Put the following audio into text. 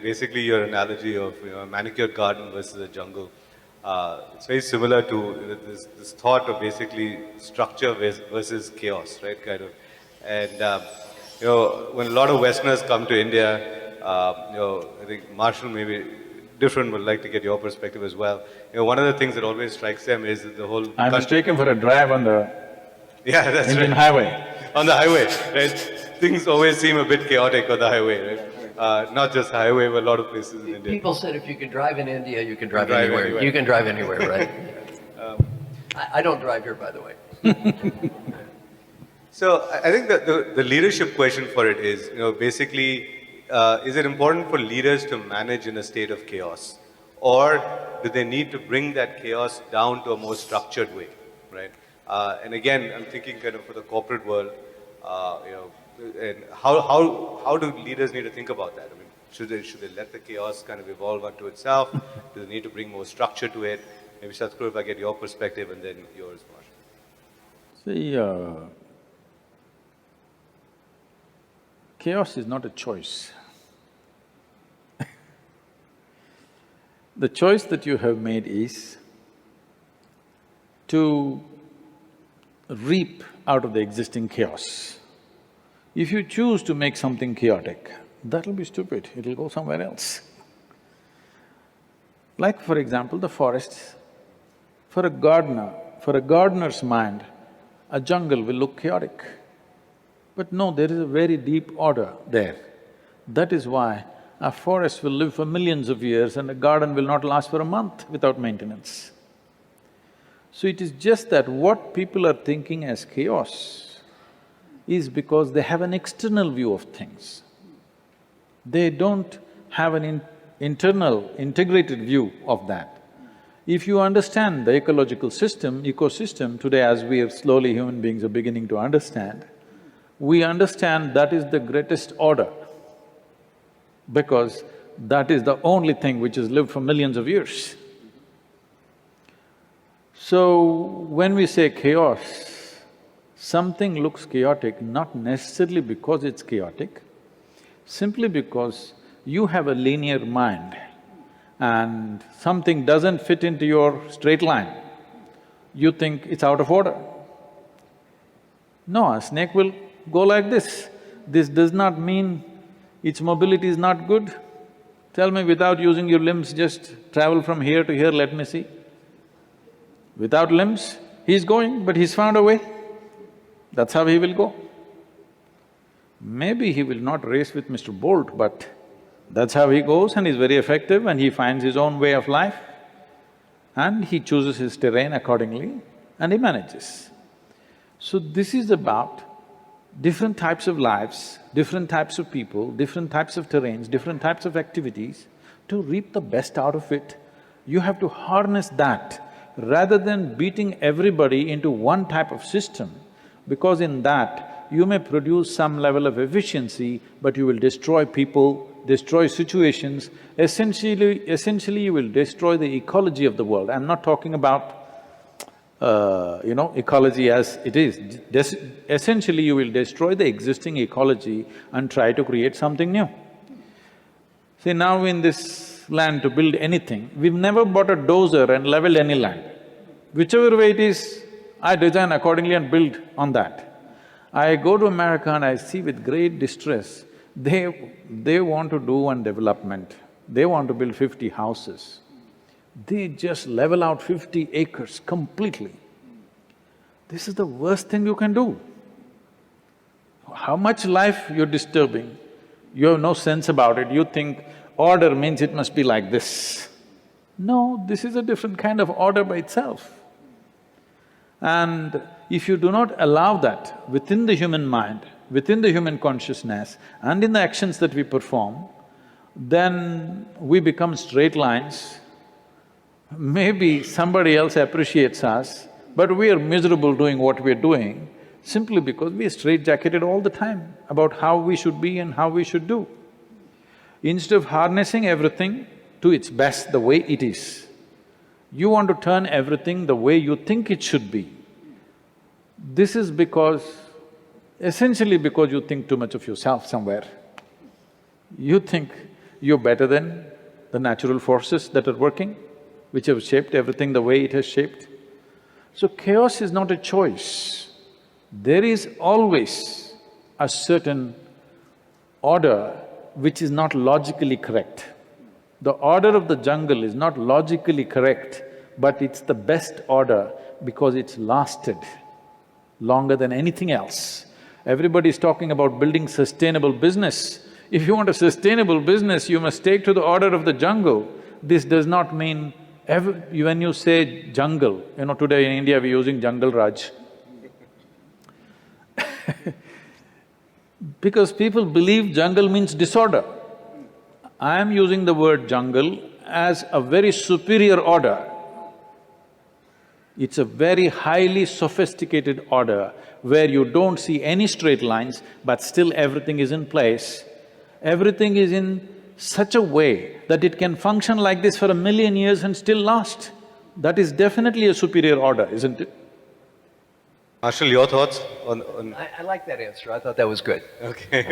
basically your analogy of a manicured garden versus a jungle. It's very similar to this thought of basically structure versus chaos, right? Kind of, and when a lot of Westerners come to India, I think Marshall maybe different, would like to get your perspective as well. One of the things that always strikes them is that the whole I was taken for a drive on the yeah, that's Indian right. highway. On the highway, right? Things always seem a bit chaotic on the highway, right? Not just highway, but a lot of places in India. People said if you can drive in India, you can drive, drive anywhere. anywhere. You can drive anywhere, right? I don't drive here, by the way. So I think that the leadership question for it is, basically, is it important for leaders to manage in a state of chaos? Or do they need to bring that chaos down to a more structured way, right? And again, I'm thinking kind of for the corporate world, and how do leaders need to think about that? I mean, should they let the chaos kind of evolve unto itself? Do they need to bring more structure to it? Maybe Sadhguru, if I get your perspective and then yours, Marshall. See, chaos is not a choice. The choice that you have made is to reap out of the existing chaos. If you choose to make something chaotic, that'll be stupid, it'll go somewhere else. Like for example, the forests. For a gardener's mind, a jungle will look chaotic. But no, there is a very deep order there. That is why a forest will live for millions of years and a garden will not last for a month without maintenance. So it is just that what people are thinking as chaos is because they have an external view of things. They don't have an internal, integrated view of that. If you understand the ecological system, ecosystem, today as we are slowly human beings are beginning to understand, we understand that is the greatest order because that is the only thing which has lived for millions of years. So, when we say chaos, something looks chaotic not necessarily because it's chaotic, simply because you have a linear mind and something doesn't fit into your straight line, you think it's out of order. No, a snake will go like this. This does not mean its mobility is not good. Tell me, without using your limbs, just travel from here to here, let me see. Without limbs, he's going, but he's found a way. That's how he will go. Maybe he will not race with Mr. Bolt, but that's how he goes and he's very effective and he finds his own way of life and he chooses his terrain accordingly and he manages. So this is about different types of lives, different types of people, different types of terrains, different types of activities. To reap the best out of it, you have to harness that rather than beating everybody into one type of system, because in that you may produce some level of efficiency, but you will destroy people, destroy situations. Essentially you will destroy the ecology of the world. I'm not talking about ecology as it is. Essentially, you will destroy the existing ecology and try to create something new. See, now in this land to build anything, we've never bought a dozer and leveled any land. Whichever way it is, I design accordingly and build on that. I go to America and I see with great distress, they want to do one development, they want to build 50 houses. They just level out 50 acres completely. This is the worst thing you can do. How much life you're disturbing, you have no sense about it, you think order means it must be like this. No, this is a different kind of order by itself. And if you do not allow that within the human mind, within the human consciousness and in the actions that we perform, then we become straight lines. Maybe somebody else appreciates us, but we are miserable doing what we're doing simply because we are straitjacketed all the time about how we should be and how we should do. Instead of harnessing everything to its best the way it is, you want to turn everything the way you think it should be. This is essentially because you think too much of yourself somewhere. You think You're better than the natural forces that are working, which have shaped everything the way it has shaped. So chaos is not a choice. There is always a certain order which is not logically correct. The order of the jungle is not logically correct, but it's the best order because it's lasted longer than anything else. Everybody's talking about building sustainable business. If you want a sustainable business, you must take to the order of the jungle. This does not mean when you say jungle, today in India we're using jungle Raj. Because people believe jungle means disorder. I am using the word jungle as a very superior order. It's a very highly sophisticated order where you don't see any straight lines, but still everything is in place. Everything is in such a way that it can function like this for 1,000,000 years and still last. That is definitely a superior order, isn't it? Marshall, your thoughts on… I like that answer. I thought that was good. Okay.